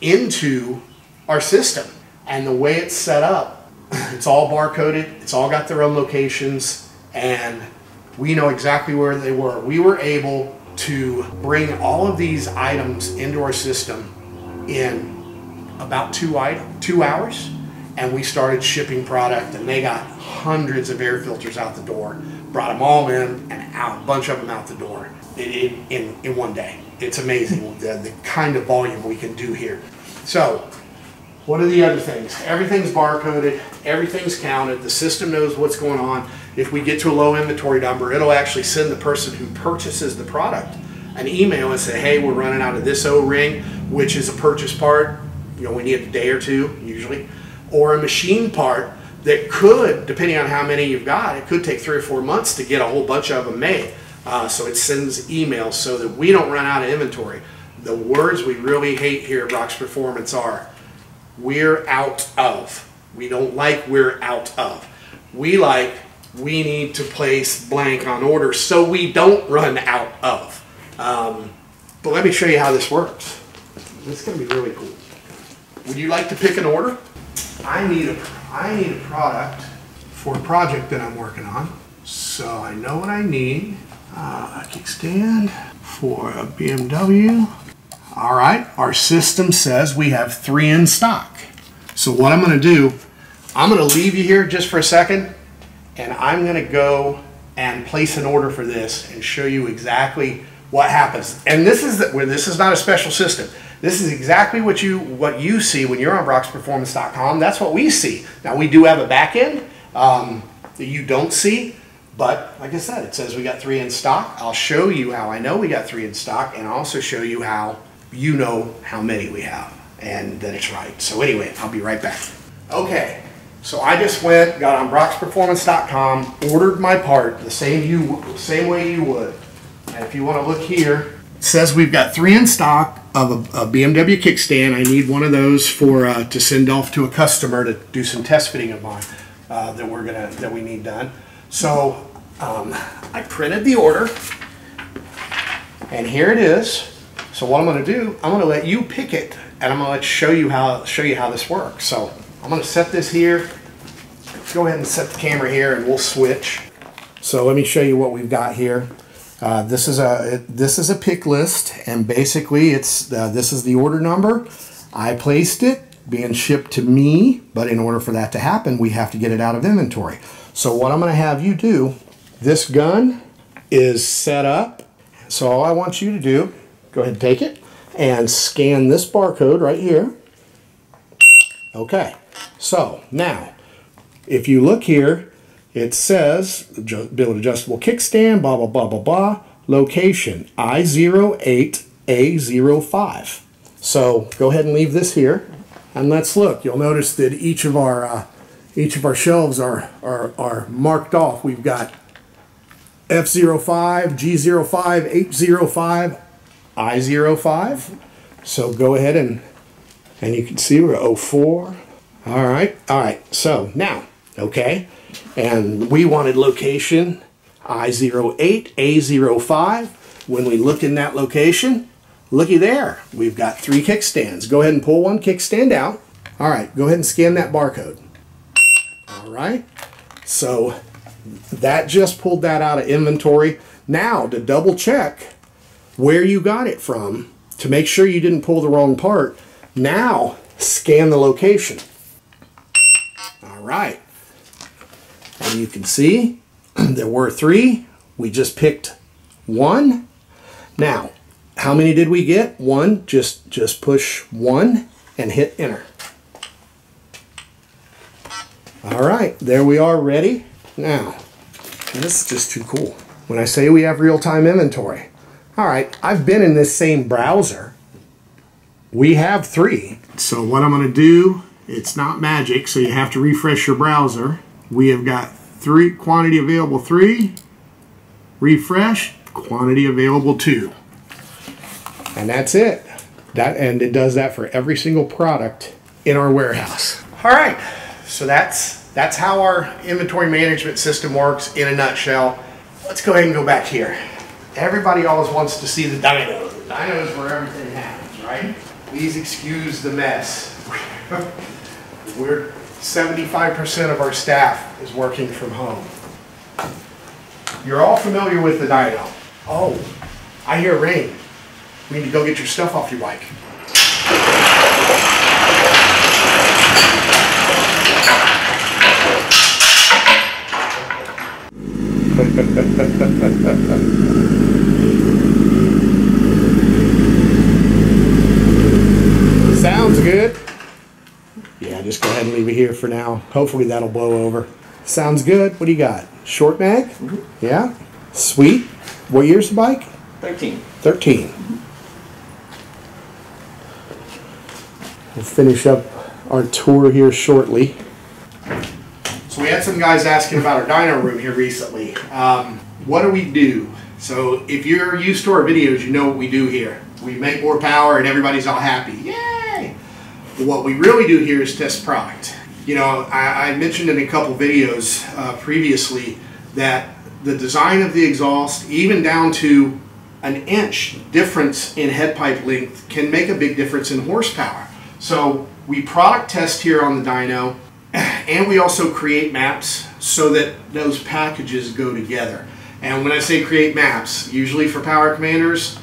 into our system, and the way it's set up, it's all barcoded. It's all got their own locations, and we know exactly where they were. We were able to bring all of these items into our system in about 2 hours, and we started shipping product, and they got hundreds of air filters out the door, brought them all in, and out, a bunch of them out the door in one day. It's amazing the kind of volume we can do here. So, what are the other things? Everything's barcoded, everything's counted, the system knows what's going on. If we get to a low inventory number, it'll actually send the person who purchases the product an email and say, hey, we're running out of this O-ring, which is a purchase part. You know, we need a day or two, usually. Or a machine part that could, depending on how many you've got, it could take 3 or 4 months to get a whole bunch of them made. So it sends emails so that we don't run out of inventory. The words we really hate here at Brach's Performance are, we're out of. We don't like we're out of. We like we need to place blank on order so we don't run out of. But let me show you how this works. It's going to be really cool. Would you like to pick an order? I need a product for a project that I'm working on. So I know what I need. A kickstand for a BMW. All right, our system says we have 3 in stock. So what I'm going to do, I'm going to leave you here just for a second, and I'm going to go and place an order for this and show you exactly what happens. And this is not a special system. This is exactly what you see when you're on BrachsPerformance.com. That's what we see. Now we do have a back end that you don't see, but like I said, it says we got 3 in stock. I'll show you how I know we got 3 in stock, and I'll also show you how you know how many we have and that it's right. So anyway, I'll be right back. Okay, so I just got on BrachsPerformance.com, ordered my part the same way you would. And if you want to look here, it says we've got 3 in stock of a BMW kickstand. I need one of those for to send off to a customer to do some test fitting of mine that we need done. So I printed the order, and here it is. So what I'm going to do, I'm going to let you pick it, and I'm going to show you how this works. So I'm going to set this here. Go ahead and set the camera here, and we'll switch. So let me show you what we've got here. This is a pick list, and basically this is the order number. I placed it, being shipped to me, but in order for that to happen, we have to get it out of inventory. So what I'm going to have you do, this gun is set up. So all I want you to do, go ahead and take it and scan this barcode right here. Okay, so now if you look here, it says build adjustable kickstand, blah, blah, blah, blah, blah, location I08A05. So go ahead and leave this here, and let's look. You'll notice that each of our shelves are marked off. We've got F05, G05, H05, I05. So go ahead and you can see we're 04. All right. So now, okay, and we wanted location I08, A05. When we look in that location, looky there, we've got 3 kickstands. Go ahead and pull one kickstand out. All right, go ahead and scan that barcode. All right, so that just pulled that out of inventory. Now to double check where you got it from, to make sure you didn't pull the wrong part, now scan the location. All right, and you can see there were 3. We just picked 1. Now, how many did we get? 1. Just push 1 and hit enter. All right, there we are, ready. Now, this is just too cool. When I say we have real-time inventory, all right, I've been in this same browser. We have 3. So what I'm going to do, it's not magic, so you have to refresh your browser. We have got 3, quantity available 3, refresh, quantity available 2. And that's it. And it does that for every single product in our warehouse. All right, so that's how our inventory management system works in a nutshell. Let's go ahead and go back here. Everybody always wants to see the dyno. The dyno is where everything happens, right? Please excuse the mess. We're 75% of our staff is working from home. You're all familiar with the dyno. Oh, I hear rain. We need to go get your stuff off your bike. Sounds good. Yeah, just go ahead and leave it here for now. Hopefully that'll blow over. Sounds good. What do you got? Short mag? Mm-hmm. Yeah. Sweet. What year's the bike? 13. 13. We'll finish up our tour here shortly. So we had some guys asking about our dyno room here recently. What do we do? So if you're used to our videos, you know what we do here. We make more power and everybody's all happy. Yay! What we really do here is test product. You know, I mentioned in a couple videos previously that the design of the exhaust, even down to an inch difference in head pipe length, can make a big difference in horsepower. So we product test here on the dyno, and we also create maps so that those packages go together. And when I say create maps, usually for Power Commanders,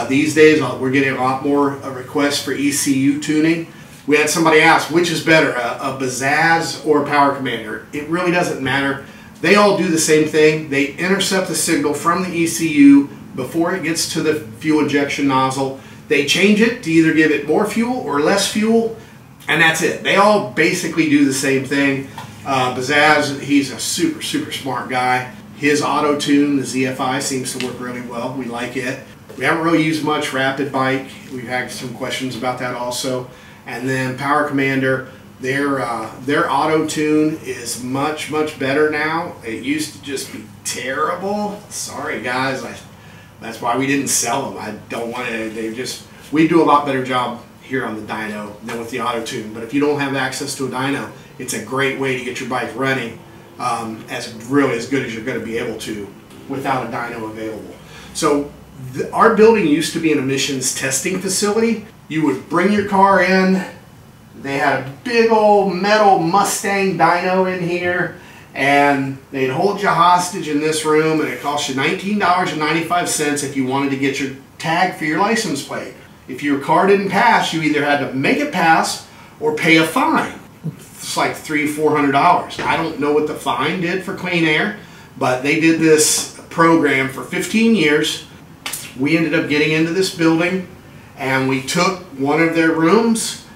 these days we're getting a lot more requests for ECU tuning. We had somebody ask, which is better, a Bazaz or a Power Commander? It really doesn't matter. They all do the same thing. They intercept the signal from the ECU before it gets to the fuel injection nozzle. They change it to either give it more fuel or less fuel, and that's it. They all basically do the same thing. Bazaz, he's a super, super smart guy. His auto tune, the ZFI, seems to work really well. We like it. We haven't really used much Rapid Bike. We've had some questions about that also. And then Power Commander, their auto tune is much, much better now. It used to just be terrible. Sorry guys, that's why we didn't sell them. I don't want to. We do a lot better job here on the dyno than with the auto tune. But if you don't have access to a dyno, it's a great way to get your bike running as good as you're going to be able to without a dyno available. So our building used to be an emissions testing facility. You would bring your car in. They had a big old metal Mustang dyno in here, and they'd hold you hostage in this room, and it cost you $19.95 if you wanted to get your tag for your license plate. If your car didn't pass, you either had to make it pass or pay a fine. It's like $300–400. I don't know what the fine did for Clean Air, but they did this program for 15 years. We ended up getting into this building, and we took one of their rooms,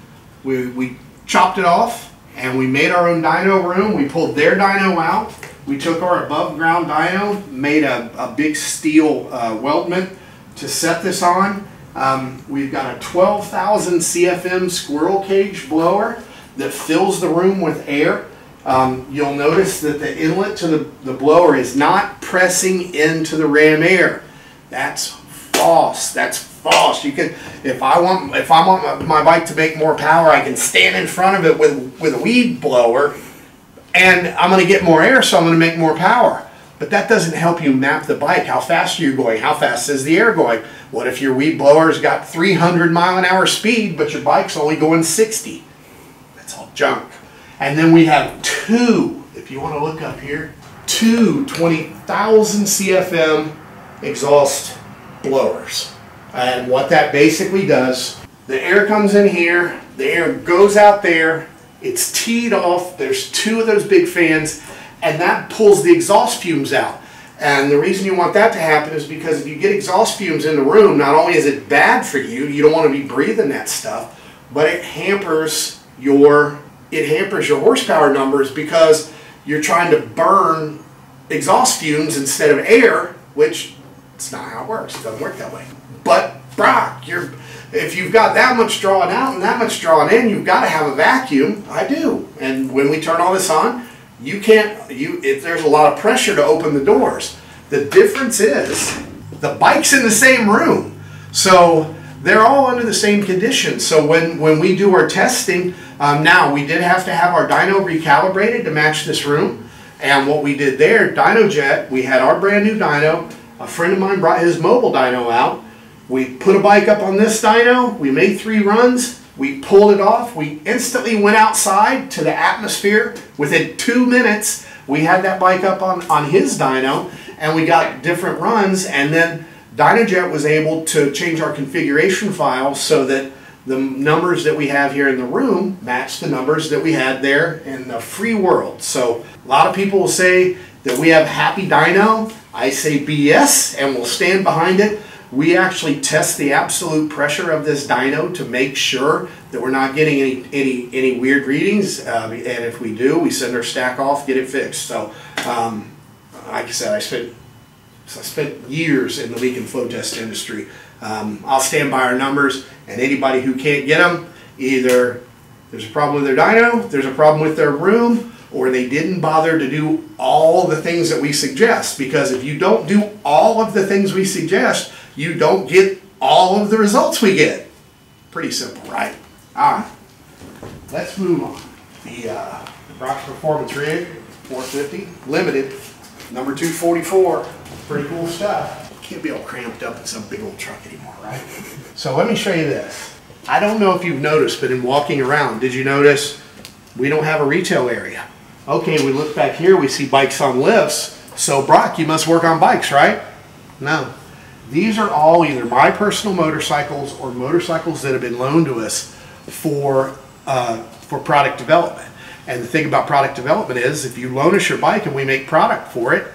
we chopped it off, and we made our own dyno room. We pulled their dyno out. We took our above ground dyno, made a big steel weldment to set this on. We've got a 12,000 CFM squirrel cage blower that fills the room with air. You'll notice that the inlet to the blower is not pressing into the ram air. That's false. That's false. You can, if I want my bike to make more power, I can stand in front of it with a weed blower, and I'm going to get more air, so I'm going to make more power. But that doesn't help you map the bike. How fast are you going? How fast is the air going? What if your weed blower's got 300 mile-an-hour speed, but your bike's only going 60? That's all junk. And then we have two, if you want to look up here, two 20,000 CFM exhaust blowers. And what that basically does, the air comes in here, the air goes out there, it's teed off, there's two of those big fans, and that pulls the exhaust fumes out. And the reason you want that to happen is because if you get exhaust fumes in the room, not only is it bad for you, you don't want to be breathing that stuff, but it hampers your horsepower numbers because you're trying to burn exhaust fumes instead of air, which it's not how it works. It doesn't work that way. But Brock, if you've got that much drawn out and that much drawn in, you've got to have a vacuum. I do. And when we turn all this on, you can't, if there's a lot of pressure to open the doors. The difference is the bike's in the same room. So they're all under the same conditions. So when we do our testing, now we did have to have our dyno recalibrated to match this room. And what we did there, DynoJet, we had our brand new dyno. A friend of mine brought his mobile dyno out. We put a bike up on this dyno. We made 3 runs. We pulled it off. We instantly went outside to the atmosphere. Within 2 minutes, we had that bike up on his dyno, and we got different runs. And then DynoJet was able to change our configuration file so that the numbers that we have here in the room match the numbers that we had there in the free world. So a lot of people will say that we have happy dyno, I say BS, and we'll stand behind it. We actually test the absolute pressure of this dyno to make sure that we're not getting any weird readings. And if we do, we send our stack off, get it fixed. So, like I said, I spent years in the leak and flow test industry. I'll stand by our numbers, and anybody who can't get them, either there's a problem with their dyno, there's a problem with their room, or they didn't bother to do all the things that we suggest. Because if you don't do all of the things we suggest, you don't get all of the results we get. Pretty simple, right? All right, let's move on. The Brocks Performance Rig 450 Limited, number 244. Pretty cool stuff. Can't be all cramped up in some big old truck anymore, right? So let me show you this. I don't know if you've noticed, but in walking around, did you notice we don't have a retail area? Okay, we look back here, we see bikes on lifts. So Brock, you must work on bikes, right? No. These are all either my personal motorcycles or motorcycles that have been loaned to us for product development. And the thing about product development is if you loan us your bike and we make product for it,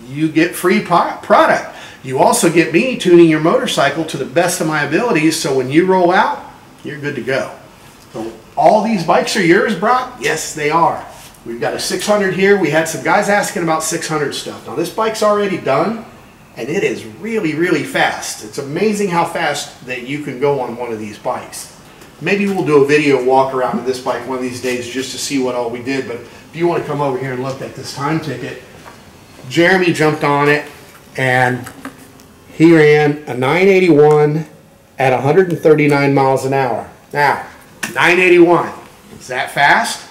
you get free product. You also get me tuning your motorcycle to the best of my abilities, so when you roll out, you're good to go. So all these bikes are yours, Brock? Yes, they are. We've got a 600 here. We had some guys asking about 600 stuff. Now this bike's already done, and it is really, really fast. It's amazing how fast that you can go on one of these bikes. Maybe we'll do a video walk around of this bike one of these days just to see what all we did. But if you want to come over here and look at this time ticket, Jeremy jumped on it and he ran a 981 at 139 miles an hour. Now, 981, is that fast?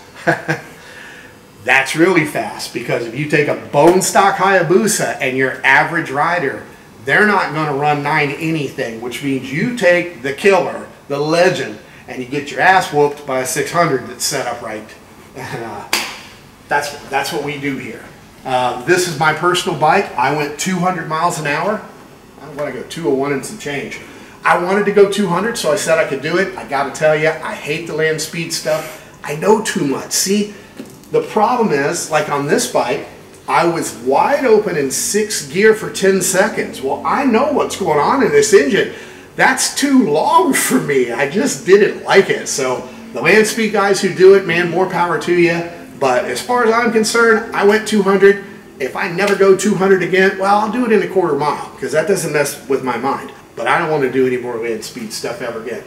That's really fast, because if you take a bone stock Hayabusa and your average rider, they're not going to run 9 anything, which means you take the killer, the legend, and you get your ass whooped by a 600 that's set up right. And that's what we do here. This is my personal bike. I went 200 miles an hour. I want to go 201 and some change. I wanted to go 200, so I said I could do it. I got to tell you, I hate the land speed stuff. I know too much. See, the problem is, like on this bike, I was wide open in 6th gear for 10 seconds. Well, I know what's going on in this engine. That's too long for me. I just didn't like it. So the land speed guys who do it, man, more power to you. But as far as I'm concerned, I went 200. If I never go 200 again, well, I'll do it in a quarter mile, because that doesn't mess with my mind. But I don't want to do any more land speed stuff ever again.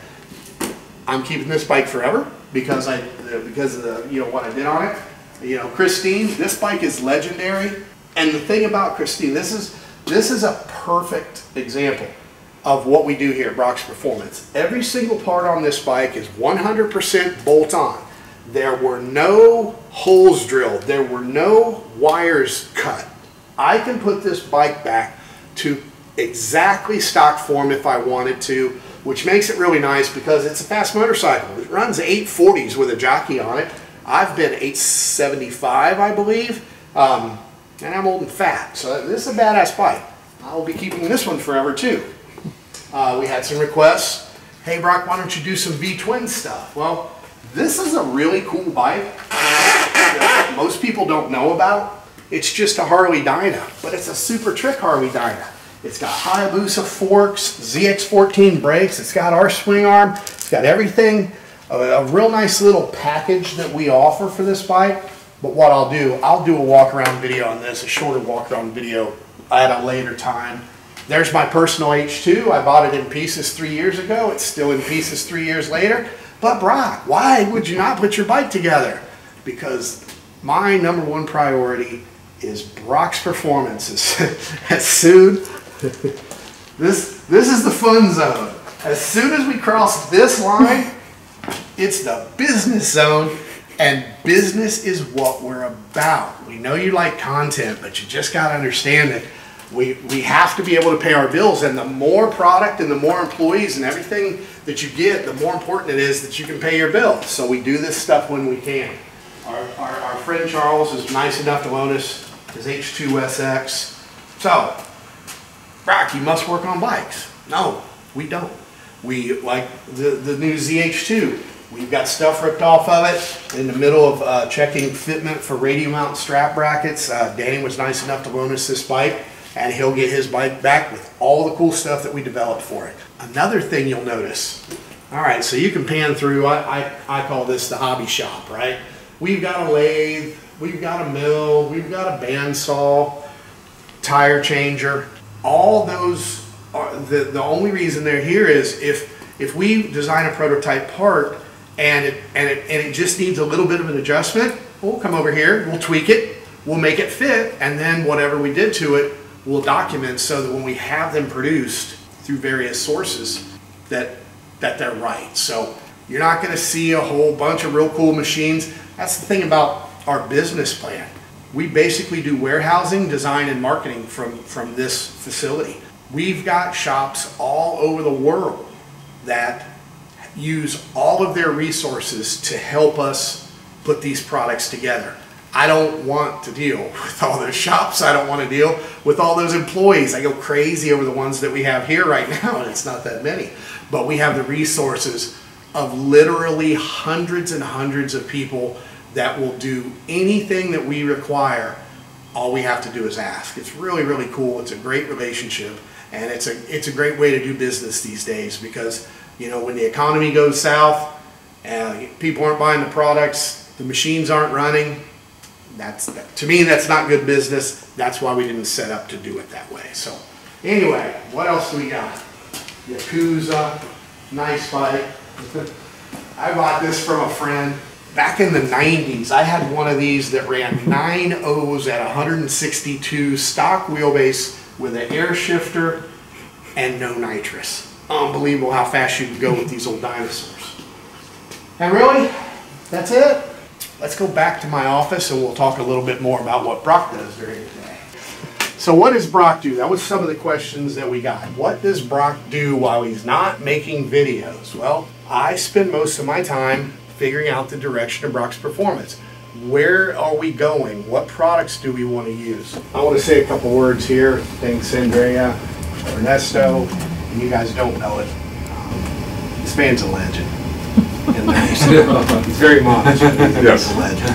I'm keeping this bike forever because of the, what I did on it. Christine, this bike is legendary. And the thing about Christine, this is a perfect example of what we do here at Brocks Performance. Every single part on this bike is 100% bolt on. There were no holes drilled. There were no wires cut. I can put this bike back to exactly stock form if I wanted to, which makes it really nice because it's a fast motorcycle. It runs 840s with a jockey on it. I've been 875, I believe, and I'm old and fat, so this is a badass bike. I'll be keeping this one forever too. We had some requests. Hey Brock, why don't you do some V-twin stuff? Well, this is a really cool bike that most people don't know about. It's just a Harley dyno, but it's a super trick Harley dyno. It's got Hayabusa forks, ZX14 brakes, it's got our swing arm, it's got everything. A real nice little package that we offer for this bike. But what I'll do a walk around video on this, a shorter walk around video at a later time. There's my personal H2. I bought it in pieces 3 years ago. It's still in pieces 3 years later. But Brock, why would you not put your bike together? Because my #1 priority is Brock's Performance. As soon, this is the fun zone. As soon as we cross this line, it's the business zone, and business is what we're about. We know you like content, but you just got to understand that we have to be able to pay our bills, and the more product and the more employees and everything that you get, the more important it is that you can pay your bills. So we do this stuff when we can. Our friend Charles is nice enough to loan us his H2SX. So, Brock, you must work on bikes. No, we don't. We like the new ZH2. We've got stuff ripped off of it. In the middle of checking fitment for radio mount strap brackets, Danny was nice enough to loan us this bike, and he'll get his bike back with all the cool stuff that we developed for it. Another thing you'll notice, all right, so you can pan through, I call this the hobby shop, right? We've got a lathe, we've got a mill, we've got a bandsaw, tire changer. All those are, the only reason they're here is if we design a prototype part and it just needs a little bit of an adjustment, we'll come over here, we'll tweak it, we'll make it fit, and then whatever we did to it, we'll document so that when we have them produced through various sources, that they're right. So you're not going to see a whole bunch of real cool machines. That's the thing about our business plan. We basically do warehousing, design, and marketing from this facility. We've got shops all over the world that use all of their resources to help us put these products together. I don't want to deal with all those shops. I don't want to deal with all those employees. I go crazy over the ones that we have here right now, and it's not that many. But we have the resources of literally hundreds and hundreds of people that will do anything that we require. All we have to do is ask. It's really, really cool. It's a great relationship, and it's a great way to do business these days, because you know, when the economy goes south and people aren't buying the products, the machines aren't running, to me, that's not good business. That's why we didn't set up to do it that way. So anyway, what else do we got? Yakuza, nice bike. I bought this from a friend. Back in the 90s, I had one of these that ran 9 O's at 162 stock wheelbase with an air shifter and no nitrous. Unbelievable how fast you can go with these old dinosaurs. And really, that's it. Let's go back to my office and we'll talk a little bit more about what Brock does during the day. So what does Brock do? That was some of the questions that we got. What does Brock do while he's not making videos? Well, I spend most of my time figuring out the direction of Brock's Performance. Where are we going? What products do we want to use? I want to say a couple words here. Thanks, Andrea, Ernesto, and you guys don't know it. This man's a legend. He's very modest. He's a legend.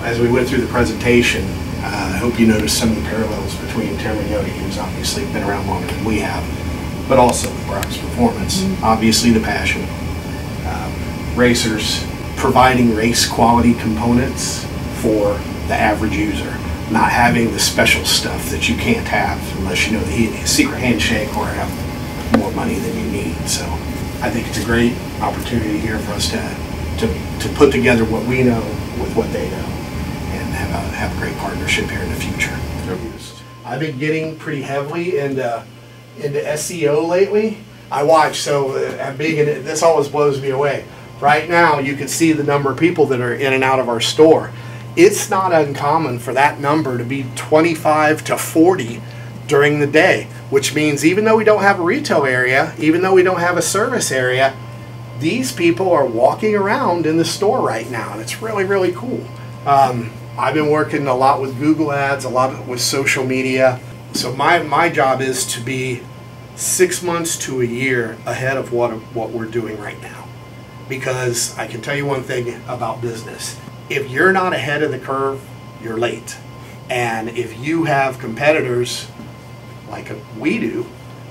As we went through the presentation, I hope you noticed some of the parallels between Terry Yoda, who's obviously been around longer than we have, but also Brock's Performance. Obviously the passion. Racers providing race quality components for the average user. Not having the special stuff that you can't have unless you know the secret handshake or have more money than you need. So I think it's a great opportunity here for us to put together what we know with what they know and have a great partnership here in the future. I've been getting pretty heavily into SEO lately. I watch, so this always blows me away. Right now, you can see the number of people that are in and out of our store. It's not uncommon for that number to be 25 to 40 during the day, which means even though we don't have a retail area, even though we don't have a service area, these people are walking around in the store right now, and it's really, really cool. I've been working a lot with Google Ads, a lot with social media. So my job is to be 6 months to a year ahead of what we're doing right now. Because I can tell you one thing about business. If you're not ahead of the curve, you're late. And if you have competitors like we do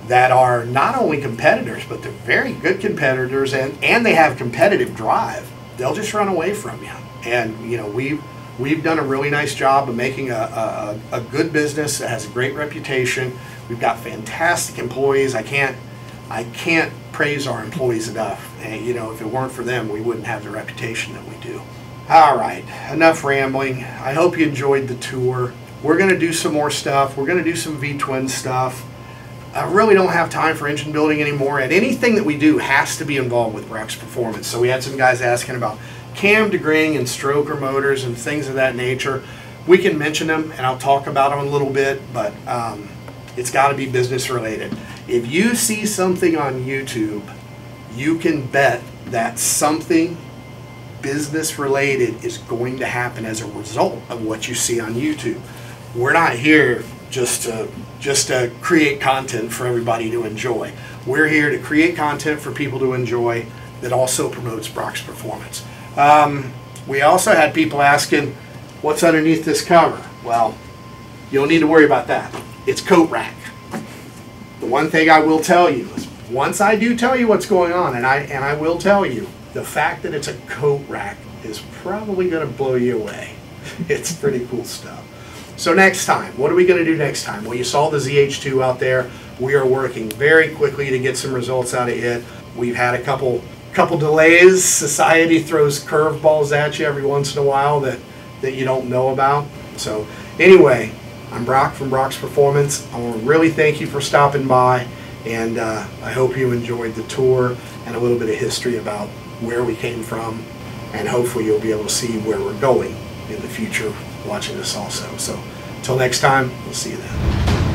that are not only competitors, but they're very good competitors and they have competitive drive, they'll just run away from you. And you know, we've done a really nice job of making a good business that has a great reputation. We've got fantastic employees. I can't praise our employees enough. And, you know, if it weren't for them, we wouldn't have the reputation that we do. All right, enough rambling. I hope you enjoyed the tour. We're going to do some more stuff. We're going to do some V-twin stuff. I really don't have time for engine building anymore, and anything that we do has to be involved with Brock's Performance. So we had some guys asking about cam degrading and stroker motors and things of that nature. We can mention them, and I'll talk about them a little bit, but it's got to be business related. If you see something on YouTube, you can bet that something business related is going to happen as a result of what you see on YouTube. We're not here just to create content for everybody to enjoy. We're here to create content for people to enjoy, that also promotes Brock's Performance. We also had people asking, what's underneath this cover? Well, you don't need to worry about that. It's coat rack. The one thing I will tell you is, once I do tell you what's going on, and I will tell you, the fact that it's a coat rack is probably going to blow you away. It's pretty cool stuff. So next time, what are we going to do next time? Well, you saw the ZH2 out there. We are working very quickly to get some results out of it. We've had a couple delays. Society throws curveballs at you every once in a while that you don't know about. So anyway, I'm Brock from Brock's Performance. I want to really thank you for stopping by, and I hope you enjoyed the tour and a little bit of history about where we came from, and hopefully you'll be able to see where we're going in the future watching this also. So until next time, we'll see you then.